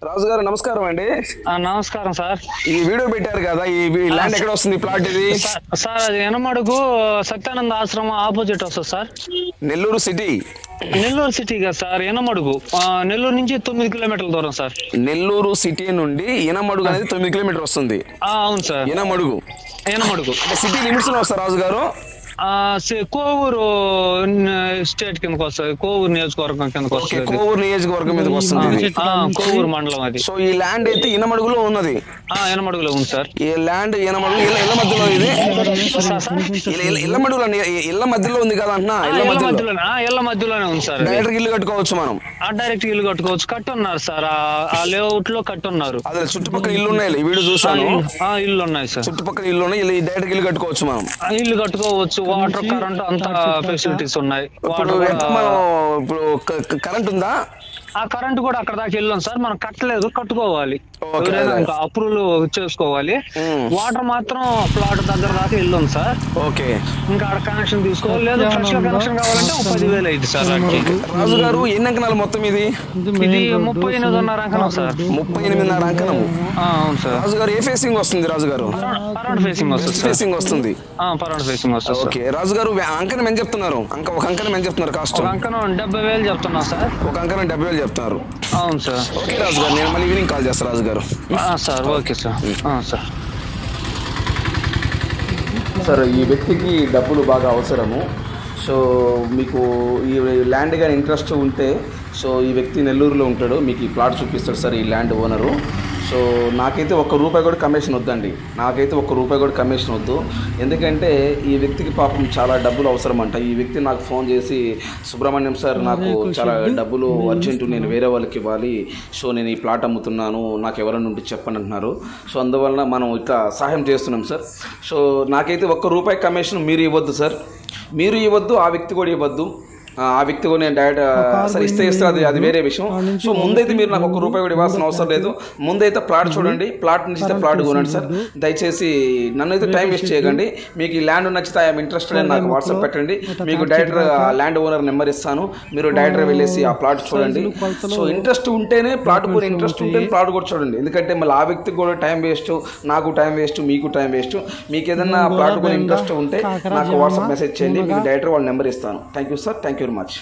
రాజు గారు నమస్కారం అండి. నమస్కారం సార్. ఈ వీడియో పెట్టారు కదా, ఈ ల్యాండ్ ఎక్కడ వస్తుంది ప్లాట్ ఇది? సార్ అది ఎనమడుగు సత్యానంద ఆశ్రమం ఆపోజిట్ వస్తుంది sir. Nellore city. Nellore city కదా సార్, ఎనమడుగు నెల్లూరు నుంచి 9 కిలోమీటర్ల దూరం సార్. నెల్లూరు సిటీ నుండి ఎనమడుగు అనేది 9 కిలోమీటర్ వస్తుంది. అవును సార్, ఎనమడుగు సిటీ లిమిట్స్ లో వస్తారు రాజు గారు. కోవూరు స్టేట్ కిందకి వస్తుంది, కోవూరు నియోజకవర్గం కిందకి వస్తుంది. కోవూరు నియోజకవర్గం మీదకి వస్తుంది, కోవూరు మండలం అది. సో ఈ ల్యాండ్ అయితే ఎనమడుగులో ఉన్నది. ఎనమడుగులో ఉంది సార్. ఈ ల్యాండ్ ఎనమడుగు ఇళ్ళ మధ్యలో ఇది ఇళ్ళ మధ్యలో ఉంది కదా అంటున్నా. ఇళ్ళ మధ్యలోనే ఉంది సార్. డైరెక్ట్ ఇల్లు కట్టుకోవచ్చు మనం. డైరెక్ట్ ఇల్లు కట్టుకోవచ్చు. కట్టున్నారు సార్, ఆ లేఅవుట్ లో కట్టున్నారు. అదే చుట్టుపక్కల ఇల్లు ఉన్నాయి, ఈ వీడియో చూసాను. ఇల్లు ఉన్నాయి సార్, చుట్టుపక్కల ఇల్లు ఉన్నాయి. డైరెక్ట్ ఇల్లు కట్టుకోవచ్చు మనం. ఇల్లు కట్టుకోవచ్చు. వాటర్, కరెంట్ అంతా ఫెసిలిటీస్ ఉన్నాయి. ఇప్పుడు కరెంట్ ఉందా? ఆ కరెంట్ కూడా అక్కడ దాకా వెళ్ళాం సార్. మనం కట్టలేదు, కట్టుకోవాలి, అప్రూవల్ చేసుకోవాలి. వాటర్ మాత్రం ప్లాట్ దగ్గర దాకా వెళ్ళాం సార్. ఓకే, ఇంకా అక్కడ కనెక్షన్ తీసుకోవాలి. లేదు ఫ్రెష్ కనెక్షన్ కావాలంటే 10,000 అయింది సార్. రాజు గారు ఎన్ని అంకణాలు మొత్తం ఇది? ఇది 38.5 అంకణం సార్. 38.5 అంకణము. అవును సార్. రాజు గారు ఏ ఫేసింగ్ వస్తుంది? రాజు గారు పరౌండ్ ఫేసింగ్ వస్తుంది. ఫేసింగ్ వస్తుంది, పరౌండ్ ఫేసింగ్ వస్తుంది. ఓకే. రాజు గారు అంకణం ఎంత చెప్తున్నారు? ఒక అంకణం ఎంత చెప్తున్నారు కాస్ట్? అంకణం 70,000 చెప్తున్నా సార్. ఒక అంకణం 70,000 చెప్తున్నారు. అవును సార్. ఓకే రాజు గారు, నేను మళ్ళీ ఈవినింగ్ కాల్ చేస్తాను రాజు గారు. Sir okay sir. Sir sir ఈ వ్యక్తికి డబ్బులు బాగా అవసరము. సో మీకు ఈ ల్యాండ్ కానీ ఇంట్రెస్ట్ ఉంటే, సో ఈ వ్యక్తి నెల్లూరులో ఉంటాడు, మీకు ఈ ప్లాట్ చూపిస్తాడు సార్ ఈ ల్యాండ్ ఓనరు. సో నాకైతే ₹1 కూడా కమిషన్ వద్దండి. నాకైతే ₹1 కూడా కమిషన్ వద్దు. ఎందుకంటే ఈ వ్యక్తికి పాపం చాలా డబ్బులు అవసరం అంట. ఈ వ్యక్తి నాకు ఫోన్ చేసి, సుబ్రహ్మణ్యం సార్ నాకు చాలా డబ్బులు అర్జెంటు, నేను వేరే వాళ్ళకి ఇవ్వాలి, సో నేను ఈ ప్లాట్ అమ్ముతున్నాను, నాకు ఎవరైనా ఉంటే చెప్పండి అంటున్నారు. సో అందువలన మనం ఇట్లా సహాయం చేస్తున్నాం సార్. సో నాకైతే ₹1 కమిషన్ మీరు ఇవ్వద్దు సార్, మీరు ఇవ్వద్దు, ఆ వ్యక్తి కూడా ఇవ్వద్దు. ఆ వ్యక్తి కూడా నేను డైరెక్ట్ సరే ఇస్తే అది వేరే విషయం. సో ముందైతే మీరు నాకు ₹1 కూడా ఇవ్వాల్సిన అవసరం లేదు. ముందైతే ప్లాట్ చూడండి, ప్లాట్ నచ్చితే ప్లాట్ కొనండి సార్. దయచేసి నన్ను అయితే టైం వేస్ట్ చేయకండి. మీకు ఈ ల్యాండ్ నచ్చితే ఐఎమ్ ఇంట్రెస్టెడ్ అని నాకు వాట్సాప్ పెట్టండి. మీకు డైరెక్ట్ ల్యాండ్ ఓనర్ నెంబర్ ఇస్తాను, మీరు డైరెక్ట్ వెళ్ళేసి ఆ ప్లాట్ చూడండి. సో ఇంట్రెస్ట్ ఉంటేనే ప్లాట్ కూడా, ఇంట్రెస్ట్ ఉంటేనే ప్లాట్ కూడా చూడండి. ఎందుకంటే మళ్ళీ ఆ వ్యక్తికి కూడా టైం వేస్ట్, నాకు టైం వేస్ట్, మీకు టైం వేస్ట్. మీకు ఏదైనా ప్లాట్ కూడా ఇంట్రెస్ట్ ఉంటే నాకు వాట్సాప్ మెసేజ్ చేయండి, మీకు డైరెక్ట్ వాళ్ళ నెంబర్ ఇస్తాను. Thank you sir, thank you very much.